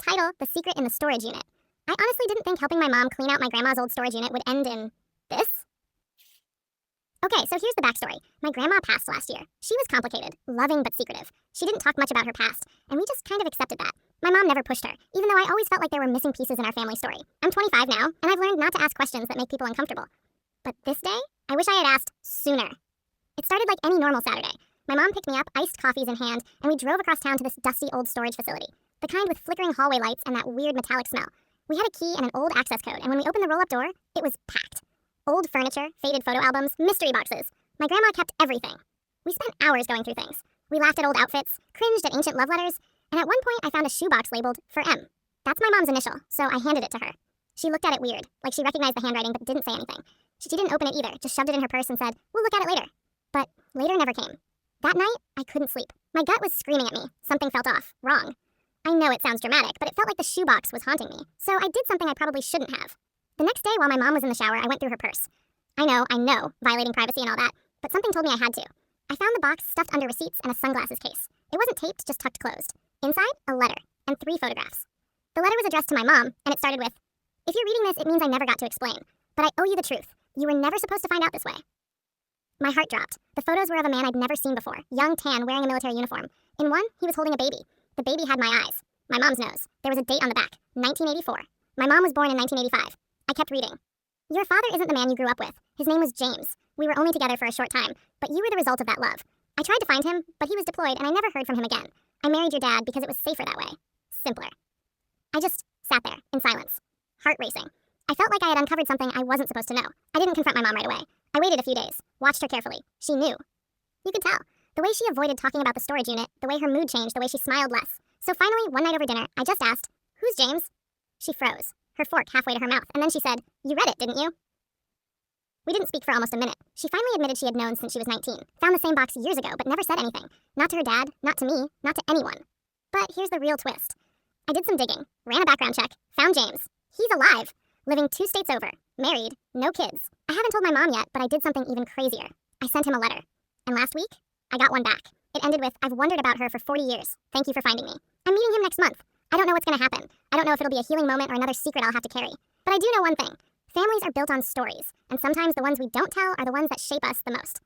title, The Secret in the Storage Unit. I honestly didn't think helping my mom clean out my grandma's old storage unit would end in this. Okay, so here's the backstory. My grandma passed last year. She was complicated, loving but secretive. She didn't talk much about her past, and we just kind of accepted that. My mom never pushed her, even though I always felt like there were missing pieces in our family story. I'm 25 now, and I've learned not to ask questions that make people uncomfortable. But this day, I wish I had asked sooner. It started like any normal Saturday. My mom picked me up, iced coffees in hand, and we drove across town to this dusty old storage facility. The kind with flickering hallway lights and that weird metallic smell. We had a key and an old access code, and when we opened the roll-up door, it was packed. Old furniture, faded photo albums, mystery boxes. My grandma kept everything. We spent hours going through things. We laughed at old outfits, cringed at ancient love letters, and at one point I found a shoebox labeled for M. That's my mom's initial, so I handed it to her. She looked at it weird, like she recognized the handwriting but didn't say anything. She didn't open it either, just shoved it in her purse and said, "We'll look at it later." But later never came. That night, I couldn't sleep. My gut was screaming at me. Something felt off, wrong. I know it sounds dramatic, but it felt like the shoebox was haunting me, so I did something I probably shouldn't have. The next day, while my mom was in the shower, I went through her purse. I know, violating privacy and all that, but something told me I had to. I found the box stuffed under receipts and a sunglasses case. It wasn't taped, just tucked closed. Inside, a letter, and 3 photographs. The letter was addressed to my mom, and it started with, "If you're reading this, it means I never got to explain. But I owe you the truth. You were never supposed to find out this way." My heart dropped. The photos were of a man I'd never seen before, young, tan, wearing a military uniform. In one, he was holding a baby. The baby had my eyes. My mom's nose. There was a date on the back, 1984. My mom was born in 1985. I kept reading. "Your father isn't the man you grew up with. His name was James. We were only together for a short time, but you were the result of that love. I tried to find him, but he was deployed and I never heard from him again. I married your dad because it was safer that way. Simpler." I just sat there, in silence. Heart racing. I felt like I had uncovered something I wasn't supposed to know. I didn't confront my mom right away. I waited a few days, watched her carefully. She knew. You could tell. The way she avoided talking about the storage unit, the way her mood changed, the way she smiled less. So finally, one night over dinner, I just asked, "Who's James?" She froze, her fork halfway to her mouth, and then she said, "You read it, didn't you?" We didn't speak for almost a minute. She finally admitted she had known since she was 19. Found the same box years ago, but never said anything. Not to her dad, not to me, not to anyone. But here's the real twist. I did some digging, ran a background check, found James. He's alive, living 2 states over, married, no kids. I haven't told my mom yet, but I did something even crazier. I sent him a letter. And last week, I got one back. It ended with, "I've wondered about her for 40 years. Thank you for finding me." I'm meeting him next month. I don't know what's going to happen. I don't know if it'll be a healing moment or another secret I'll have to carry. But I do know one thing. Families are built on stories, and sometimes the ones we don't tell are the ones that shape us the most.